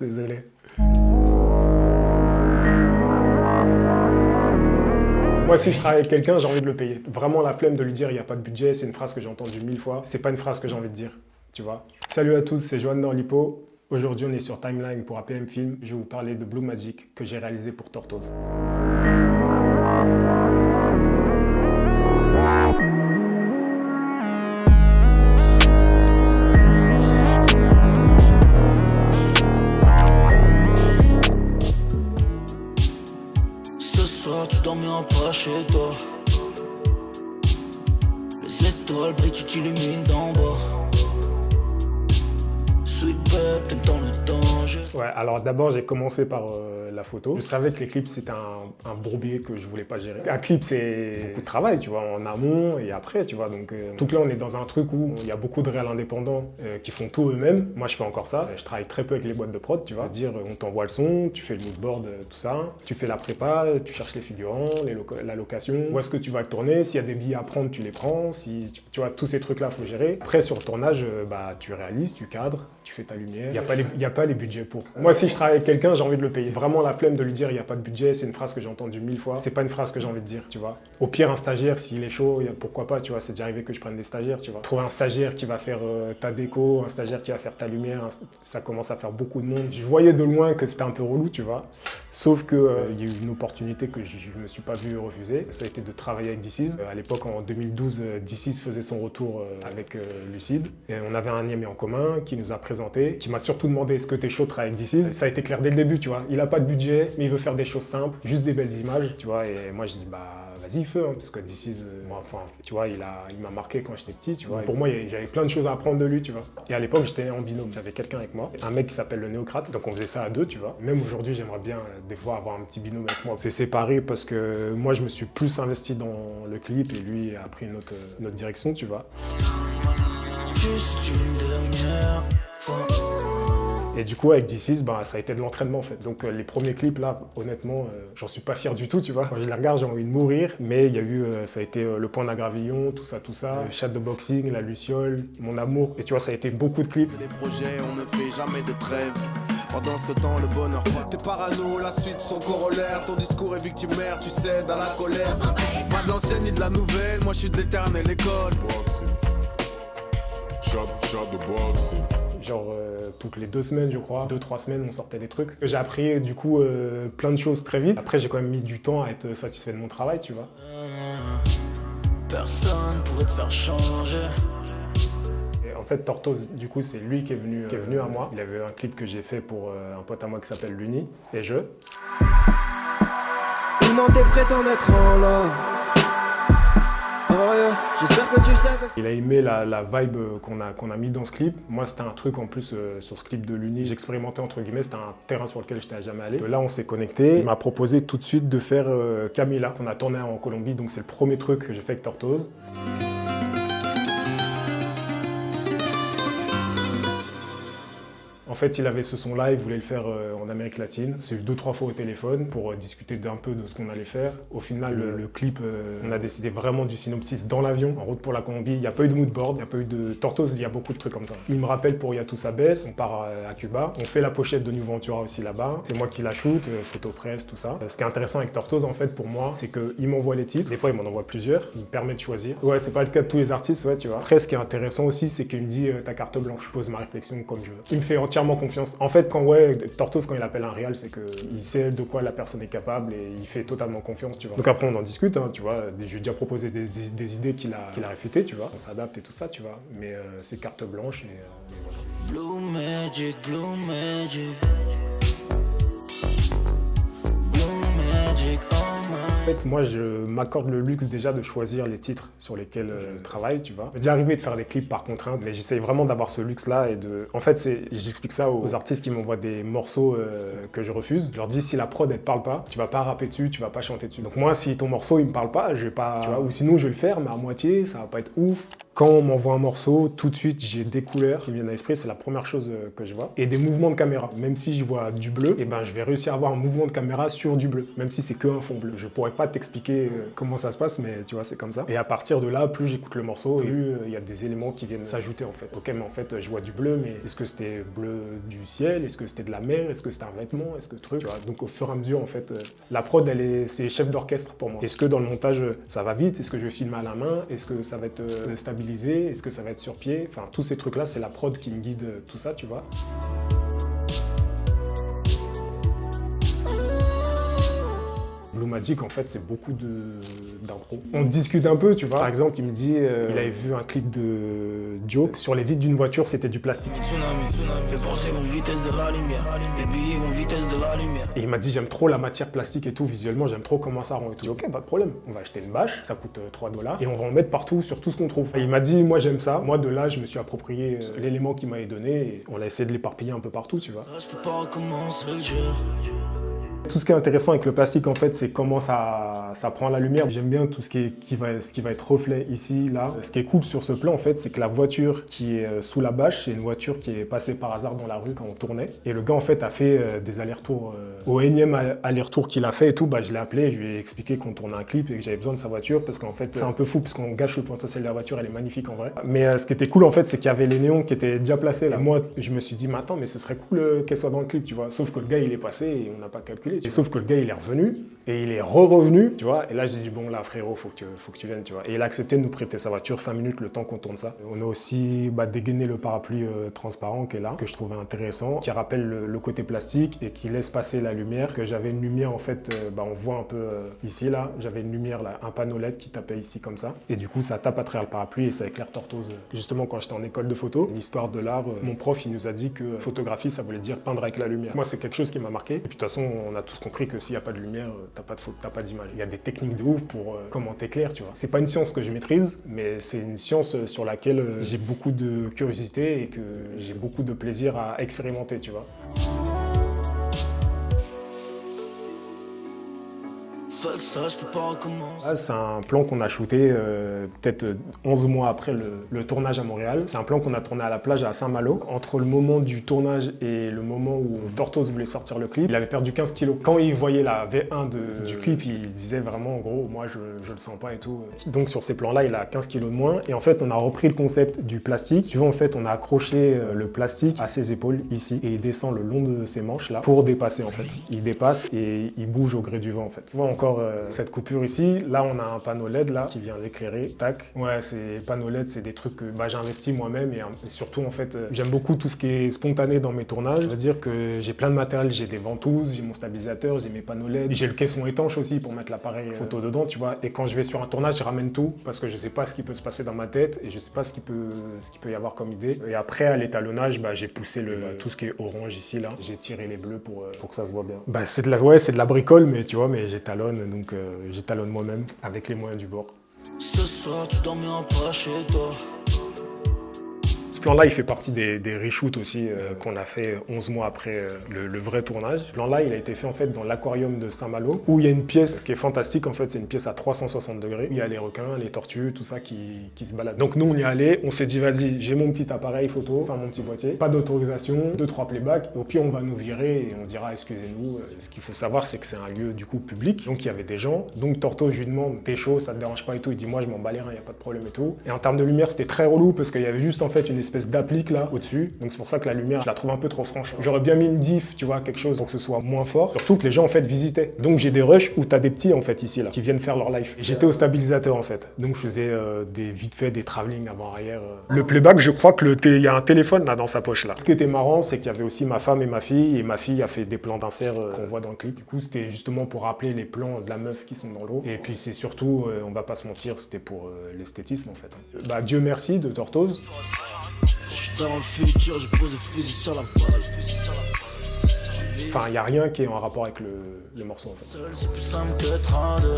Désolé. Moi, si je travaille avec quelqu'un, j'ai envie de le payer. Vraiment la flemme de lui dire il n'y a pas de budget, c'est une phrase que j'ai entendue 1000 fois. C'est pas une phrase que j'ai envie de dire, tu vois. Salut à tous, c'est Johan dans l'Hippo. Aujourd'hui, on est sur Timeline pour APM Film. Je vais vous parler de Blue Magic que j'ai réalisé pour Tortoise. Tu dormiras pas chez toi. Les étoiles brillent, tu t'illumines d'en bas. Sweet pep, t'aimes tant le danger. Ouais, alors d'abord j'ai commencé par la photo. Je savais que les clips c'était un bourbier que je voulais pas gérer. Un clip c'est beaucoup de travail, tu vois, en amont et après, tu vois. Donc là on est dans un truc où il y a beaucoup de réals indépendants qui font tout eux-mêmes. Moi je fais encore ça. Je travaille très peu avec les boîtes de prod, tu vois. C'est-à-dire on t'envoie le son, tu fais le moodboard, tout ça. Tu fais la prépa, tu cherches les figurants, la location. Où est-ce que tu vas tourner? S'il y a des billets à prendre, tu les prends. Si tu vois, tous ces trucs-là faut gérer. Après sur le tournage, tu réalises, tu cadres, tu fais ta lumière. Il n'y a pas les budgets pour. Moi, si je travaille avec quelqu'un, j'ai envie de le payer. Vraiment la flemme de lui dire il n'y a pas de budget, c'est une phrase que j'ai entendue 1000 fois. C'est pas une phrase que j'ai envie de dire, tu vois. Au pire, un stagiaire, s'il est chaud, pourquoi pas, tu vois. C'est déjà arrivé que je prenne des stagiaires, tu vois. Trouver un stagiaire qui va faire ta déco, un stagiaire qui va faire ta lumière, ça commence à faire beaucoup de monde. Je voyais de loin que c'était un peu relou, tu vois. Sauf qu'il y a eu une opportunité que je ne me suis pas vu refuser. Ça a été de travailler avec DC's. À l'époque, en 2012, DC's faisait son retour avec Lucide. Et on avait un ami en commun qui nous a présenté, qui m'a surtout demandé est-ce que t'es chaud de travailler avec DC's. Ça a été clair dès le début, tu vois. Il a pas de budget, mais il veut faire des choses simples, juste des belles images, tu vois. Et moi, j'ai dit, bah, vas-y, feu, hein, parce que DC's, enfin, tu vois, il m'a marqué quand j'étais petit, tu vois. Pour moi, j'avais plein de choses à apprendre de lui, tu vois. Et à l'époque, j'étais en binôme. J'avais quelqu'un avec moi, un mec qui s'appelle le Néocrate. Donc, on faisait ça à deux, tu vois. Même aujourd'hui, j'aimerais bien, des fois, avoir un petit binôme avec moi. C'est séparé parce que moi, je me suis plus investi dans le clip et lui a pris une autre direction, tu vois. Juste une dernière fois. Et du coup, avec DC's, ça a été de l'entraînement en fait. Donc les premiers clips là, honnêtement, j'en suis pas fier du tout, tu vois. Quand je les regarde, j'ai envie de mourir. Mais il y a eu, ça a été le point d'Agravillon, tout ça, le chat de boxing, la Luciole, mon amour. Et tu vois, ça a été beaucoup de clips. Des projets, on ne fait jamais de trêve. Pendant ce temps, le bonheur. T'es parano, la suite, son corollaire. Ton discours est victimaire, tu cèdes à la colère. Pas de l'ancienne ni de la nouvelle, moi je suis de l'éternelle école. Shot de boxing. Genre toutes les 2 semaines, je crois, 2-3 semaines, on sortait des trucs. J'ai appris du coup plein de choses très vite. Après, j'ai quand même mis du temps à être satisfait de mon travail, tu vois. Personne pourrait te faire changer. Et en fait, Tortoise, du coup, c'est lui qui est venu à moi. Il avait un clip que j'ai fait pour un pote à moi qui s'appelle Luni, et je. Ils mentent et prétendent être en love. Oh yeah, j'espère que tu sais que... Il a aimé la vibe qu'on a mis dans ce clip. Moi, c'était un truc en plus sur ce clip de Luni. J'expérimentais entre guillemets, c'était un terrain sur lequel j'étais jamais allé. Là, on s'est connecté. Il m'a proposé tout de suite de faire Camila, qu'on a tourné en Colombie. Donc, c'est le premier truc que j'ai fait avec Tortoise. En fait, il avait ce son-là, il voulait le faire en Amérique latine. C'est eu 2-3 fois au téléphone pour discuter d'un peu de ce qu'on allait faire. Au final, le clip, on a décidé vraiment du synopsis dans l'avion, en route pour la Colombie. Il n'y a pas eu de moodboard, il n'y a pas eu de Tortoise, il y a beaucoup de trucs comme ça. Il me rappelle pour Yatou Sabès, on part à Cuba. On fait la pochette de New Ventura aussi là-bas. C'est moi qui la shoot, photo presse, tout ça. Ce qui est intéressant avec Tortoise, en fait, pour moi, c'est qu'il m'envoie les titres. Des fois, il m'en envoie plusieurs. Il me permet de choisir. Ouais, c'est pas le cas de tous les artistes, ouais, tu vois. Après, ce qui est intéressant aussi, c'est qu'il me dit ta carte blanche. Je pose ma réflexion comme je veux. Il me fait entièrement confiance. En fait, Tortoise, quand il appelle un réal, c'est qu'il sait de quoi la personne est capable et il fait totalement confiance, tu vois. Donc après, on en discute, hein, tu vois. Je lui ai déjà proposé des idées qu'il a réfutées, tu vois. On s'adapte et tout ça, tu vois. Mais c'est carte blanche et voilà. Blue Magic, Blue Magic. En fait, moi, je m'accorde le luxe déjà de choisir les titres sur lesquels je travaille, tu vois. C'est déjà arrivé de faire des clips par contrainte, mais j'essaye vraiment d'avoir ce luxe-là et de... En fait, j'explique ça aux artistes qui m'envoient des morceaux que je refuse. Je leur dis, si la prod, elle te parle pas, tu vas pas rapper dessus, tu vas pas chanter dessus. Donc moi, si ton morceau, il me parle pas, je vais pas... Tu vois, ou sinon, je vais le faire, mais à moitié, ça va pas être ouf. Quand on m'envoie un morceau, tout de suite, j'ai des couleurs qui me viennent à l'esprit, c'est la première chose que je vois. Et des mouvements de caméra. Même si je vois du bleu, et ben, je vais réussir à avoir un mouvement de caméra sur du bleu, même si c'est qu'un fond bleu. Je pourrais pas t'expliquer comment ça se passe, mais tu vois, c'est comme ça. Et à partir de là, plus j'écoute le morceau, et plus il y a des éléments qui viennent s'ajouter en fait. Ok, mais en fait, je vois du bleu, mais est-ce que c'était bleu du ciel? Est-ce que c'était de la mer? Est-ce que c'était un vêtement? Est-ce que truc? Tu vois, donc au fur et à mesure, en fait, la prod, c'est chef d'orchestre pour moi. Est-ce que dans le montage, ça va vite? Est-ce que je vais filmer à la main? Est-ce que ça va être stabilisé? Est-ce que ça va être sur pied? Enfin, tous ces trucs-là, c'est la prod qui me guide tout ça, tu vois. Blue Magic, en fait, c'est beaucoup d'impro. On discute un peu, tu vois. Par exemple, il me dit, il avait vu un clip de Dio. Sur les vitres d'une voiture, c'était du plastique. Les pensées vont vitesse de la lumière, les billets vont vitesse de la lumière. Et il m'a dit, j'aime trop la matière plastique et tout, visuellement, j'aime trop comment ça rend et tout. Ok, pas de problème. On va acheter une bâche, ça coûte 3 $, et on va en mettre partout sur tout ce qu'on trouve. Et il m'a dit, moi, j'aime ça. Moi, de là, je me suis approprié l'élément qu'il m'avait donné et on a essayé de l'éparpiller un peu partout, tu vois. Ça, je peux pas recommencer le jeu. Tout ce qui est intéressant avec le plastique, en fait, c'est comment ça prend la lumière. J'aime bien tout ce qui va être reflet ici, là. Ce qui est cool sur ce plan, en fait, c'est que la voiture qui est sous la bâche, c'est une voiture qui est passée par hasard dans la rue quand on tournait. Et le gars, en fait, a fait des allers-retours. Au énième aller-retour qu'il a fait et tout, bah, je l'ai appelé, je lui ai expliqué qu'on tournait un clip et que j'avais besoin de sa voiture parce qu'en fait, c'est un peu fou parce qu'on gâche le potentiel de la voiture, elle est magnifique en vrai. Mais ce qui était cool, en fait, c'est qu'il y avait les néons qui étaient déjà placés là. Et moi, je me suis dit, mais attends, mais ce serait cool qu'elle soit dans le clip, tu vois. Sauf que le gars, il est passé et on n'a pas calculé. Et sauf que le gars, il est revenu et il est revenu, tu vois. Et là, j'ai dit, bon, là, frérot, faut que tu viennes, tu vois. Et il a accepté de nous prêter sa voiture 5 minutes le temps qu'on tourne ça. On a aussi dégainé le parapluie transparent qui est là, que je trouvais intéressant, qui rappelle le côté plastique et qui laisse passer la lumière. Que j'avais une lumière, en fait, on voit un peu ici, là. J'avais une lumière, là, un panneau LED qui tapait ici comme ça. Et du coup, ça tape à travers le parapluie et ça éclaire Tortoise. Justement, quand j'étais en école de photo, l'histoire de l'art, mon prof, il nous a dit que photographie, ça voulait dire peindre avec la lumière. Moi, c'est quelque chose qui m'a marqué. Et puis, de toute façon, on a tous compris que s'il n'y a pas de lumière, t'as pas de photo, t'as pas d'image. Il y a des techniques de ouf pour comment t'éclaires, tu vois. C'est pas une science que je maîtrise, mais c'est une science sur laquelle j'ai beaucoup de curiosité et que j'ai beaucoup de plaisir à expérimenter, tu vois. Ça, je peux pas recommencer. C'est un plan qu'on a shooté peut-être 11 mois après le tournage à Montréal. C'est un plan qu'on a tourné à la plage à Saint-Malo. Entre le moment du tournage et le moment où Tortoise voulait sortir le clip, il avait perdu 15 kilos. Quand il voyait la V1 du clip, il disait vraiment, en gros, moi je le sens pas et tout. Donc sur ces plans-là, il a 15 kilos de moins. Et en fait, on a repris le concept du plastique. Tu vois, en fait, on a accroché le plastique à ses épaules ici et il descend le long de ses manches là pour dépasser en fait. Il dépasse et il bouge au gré du vent en fait. Tu vois encore cette coupure ici. Là, on a un panneau LED là qui vient l'éclairer. Tac. Ouais, ces panneaux LED, c'est des trucs que j'ai investi moi-même et surtout en fait, j'aime beaucoup tout ce qui est spontané dans mes tournages. Je veux dire que j'ai plein de matériel, j'ai des ventouses, j'ai mon stabilisateur, j'ai mes panneaux LED, j'ai le caisson étanche aussi pour mettre l'appareil photo dedans, tu vois. Et quand je vais sur un tournage, je ramène tout parce que je sais pas ce qui peut se passer dans ma tête et je sais pas ce qu'il peut y avoir comme idée. Et après, à l'étalonnage, j'ai poussé tout ce qui est orange ici là. J'ai tiré les bleus pour que ça se voit bien. C'est de la bricole, mais tu vois, mais j'étalonne, donc j'étalonne moi-même avec les moyens du bord. Ce soir, tu dormiras pas chez toi. Ce plan-là, il fait partie des reshoots aussi qu'on a fait 11 mois après le vrai tournage. Ce plan-là, il a été fait en fait dans l'aquarium de Saint-Malo, où il y a une pièce qui est fantastique. En fait, c'est une pièce à 360 degrés. Il y a les requins, les tortues, tout ça qui se baladent. Donc nous, on y est allé, on s'est dit, vas-y, j'ai mon petit appareil photo, enfin mon petit boîtier, pas d'autorisation, 2-3 playbacks. Au pire, on va nous virer et on dira, excusez-nous. Ce qu'il faut savoir, c'est que c'est un lieu du coup public, donc il y avait des gens. Donc Torto, je lui demande, t'es chaud, ça te dérange pas et tout. Il dit, moi, je m'en bats les reins, il n'y a pas de problème et tout. Et en termes de lumière, c'était très relou parce qu'il y avait juste en fait une espèce d'applique là au-dessus, donc c'est pour ça que la lumière je la trouve un peu trop franche. J'aurais bien mis une diff, tu vois, quelque chose pour que ce soit moins fort, surtout que les gens en fait visitaient. Donc j'ai des rushs où t'as des petits en fait ici là qui viennent faire leur live. Et j'étais au stabilisateur en fait, donc je faisais vite fait des travelling avant-arrière. Le playback, je crois que il y a un téléphone là dans sa poche là. Ce qui était marrant, c'est qu'il y avait aussi ma femme et ma fille a fait des plans d'insert qu'on voit dans le clip. Du coup c'était justement pour rappeler les plans de la meuf qui sont dans l'eau. Et puis c'est surtout, on va pas se mentir, c'était pour l'esthétisme en fait. Dieu merci de Tortoise. Je suis dans le futur, je pose le fusil sur la voile. Enfin, il n'y a rien qui est en rapport avec le morceau en fait. Seul, c'est plus simple que 32.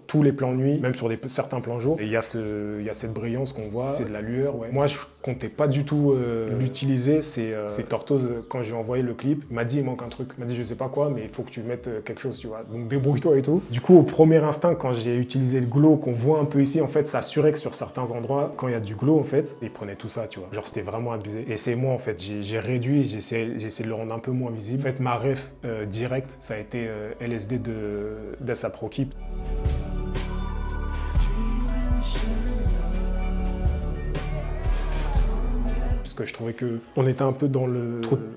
tous les plans nuit, même sur certains plans jour. Et il y a cette brillance qu'on voit, c'est de la lueur. Ouais. Moi, je comptais pas du tout l'utiliser. C'est Tortoise, quand j'ai envoyé le clip, il m'a dit il manque un truc. Il m'a dit je sais pas quoi, mais il faut que tu mettes quelque chose, tu vois. Donc débrouille-toi et tout. Du coup, au premier instinct, quand j'ai utilisé le glow qu'on voit un peu ici, en fait, ça assurait que sur certains endroits, quand il y a du glow, en fait, il prenait tout ça, tu vois. Genre, c'était vraiment abusé. Et c'est moi, en fait, j'ai réduit, j'ai essayé de le rendre un peu moins visible. En fait, ma ref directe, ça a été LSD d'ASAP Rocky. Parce que je trouvais qu'on était un peu dans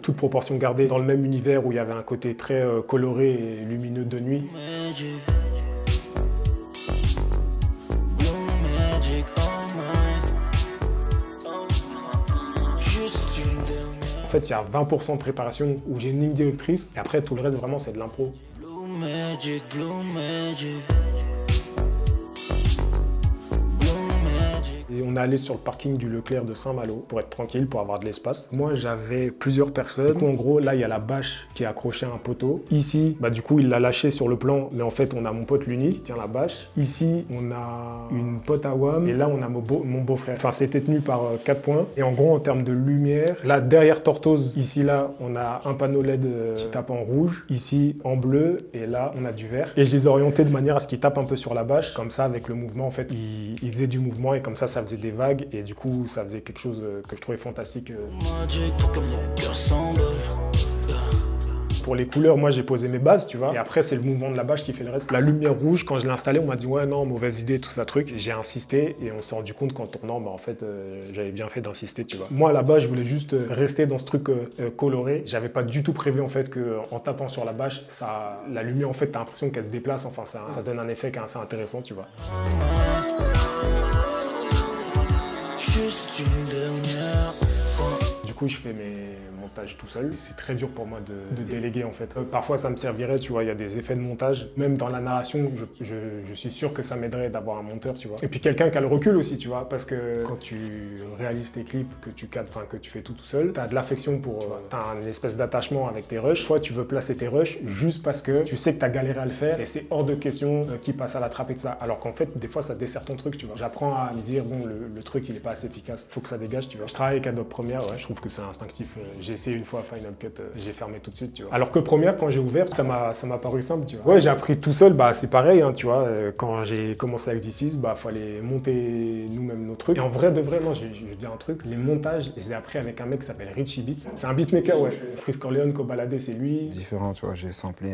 toute proportion gardée, dans le même univers où il y avait un côté très coloré et lumineux de nuit. En fait, il y a 20% de préparation où j'ai une ligne directrice et après tout le reste vraiment c'est de l'impro. Et on est allé sur le parking du Leclerc de Saint-Malo pour être tranquille, pour avoir de l'espace. Moi, j'avais plusieurs personnes. Du coup, en gros, là, il y a la bâche qui est accrochée à un poteau. Ici, bah, du coup, il l'a lâché sur le plan, mais en fait, on a mon pote Luni qui tient la bâche. Ici, on a une pote à Wam. Et là, on a mon beau-frère. Enfin, c'était tenu par 4 points. Et en gros, en termes de lumière, là, derrière Tortoise, ici, là, on a un panneau LED qui tape en rouge. Ici, en bleu. Et là, on a du vert. Et je les ai orientés de manière à ce qu'ils tapent un peu sur la bâche. Comme ça, avec le mouvement, en fait, ils faisaient du mouvement et comme ça faisait des vagues et du coup ça faisait quelque chose que je trouvais fantastique. Pour les couleurs, moi j'ai posé mes bases, tu vois, et après c'est le mouvement de la bâche qui fait le reste. La lumière rouge, quand je l'ai installée, on m'a dit ouais non, mauvaise idée, tout ça truc. J'ai insisté et on s'est rendu compte qu'en tournant, bah en fait j'avais bien fait d'insister, tu vois. Moi là-bas, je voulais juste rester dans ce truc coloré. J'avais pas du tout prévu en fait qu'en tapant sur la bâche, la lumière en fait t'as l'impression qu'elle se déplace, enfin ça donne un effet qui est assez intéressant, tu vois. Juste une dernière fois. Du coup, je fais mes montages tout seul. C'est très dur pour moi de déléguer en fait. Parfois, ça me servirait, tu vois, il y a des effets de montage. Même dans la narration, je suis sûr que ça m'aiderait d'avoir un monteur, tu vois. Et puis quelqu'un qui a le recul aussi, tu vois, parce que quand tu réalises tes clips, que tu cadres, enfin que tu fais tout seul, t'as de l'affection pour... t'as une espèce d'attachement avec tes rushs. Fois, tu veux placer tes rushs juste parce que tu sais que t'as galéré à le faire et c'est hors de question qui passe à la trappe et tout ça. Alors qu'en fait, des fois, ça dessert ton truc, tu vois. J'apprends à me dire, bon, le truc, il est pas assez efficace. Faut que ça dégage, tu vois. Je travaille avec Adobe Premiere, ouais, je trouve que c'est instinctif. J'ai essayé une fois Final Cut, j'ai fermé tout de suite, tu vois. Alors que Premiere, quand j'ai ouvert, ça m'a paru simple, tu vois. Ouais, j'ai appris tout seul, bah c'est pareil, hein, tu vois. Quand j'ai commencé avec D6, bah fallait monter nous-mêmes nos trucs. Et en vrai de vrai, non, je vais dire un truc, les montages, je les ai appris avec un mec qui s'appelle Richie Beat. C'est un beatmaker, ouais. Freeze Corleone, Kobalade, c'est lui. Différent, tu vois, j'ai samplé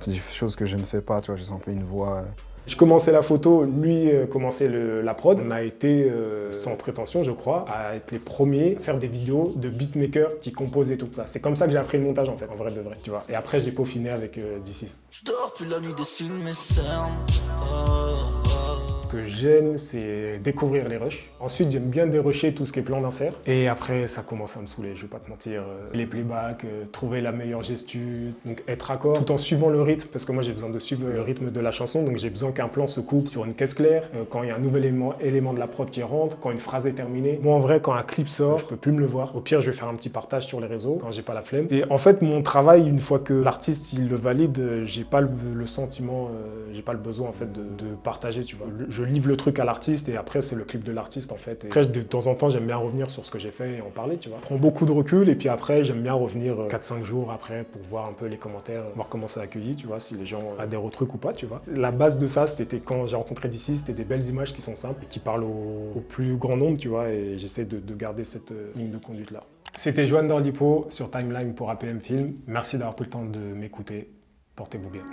des choses que je ne fais pas, tu vois, j'ai samplé une voix. Je commençais la photo, lui commençait la prod. On a été, sans prétention je crois, à être les premiers à faire des vidéos de beatmakers qui composaient tout ça. C'est comme ça que j'ai appris le montage en fait, en vrai de vrai, tu vois. Et après j'ai peaufiné avec D6. Je dors plus la nuit, dessine mes cernes. Ce que j'aime, c'est découvrir les rushs. Ensuite, j'aime bien dérusher tout ce qui est plan d'insert. Et après, ça commence à me saouler, je vais pas te mentir. Les playbacks, trouver la meilleure gestu, donc être raccord, tout en suivant le rythme, parce que moi j'ai besoin de suivre le rythme de la chanson, donc j'ai besoin qu'un plan se coupe sur une caisse claire, quand il y a un nouvel élément de la prod qui rentre, quand une phrase est terminée. Moi en vrai, quand un clip sort, je peux plus me le voir. Au pire, je vais faire un petit partage sur les réseaux, quand j'ai pas la flemme. Et en fait, mon travail, une fois que l'artiste il le valide, j'ai pas le sentiment, j'ai pas le besoin en fait de partager, tu vois. Je livre le truc à l'artiste et après c'est le clip de l'artiste en fait. Et après de temps en temps j'aime bien revenir sur ce que j'ai fait et en parler, tu vois. Je prends beaucoup de recul et puis après j'aime bien revenir 4-5 jours après pour voir un peu les commentaires, voir comment ça a accueilli, tu vois, si les gens adhèrent au truc ou pas, tu vois. La base de ça c'était quand j'ai rencontré D6, c'était des belles images qui sont simples et qui parlent au plus grand nombre, tu vois, et j'essaie de garder cette ligne de conduite là. C'était Johan Dorlipo sur Timeline pour APM Film. Merci d'avoir pris le temps de m'écouter. Portez-vous bien.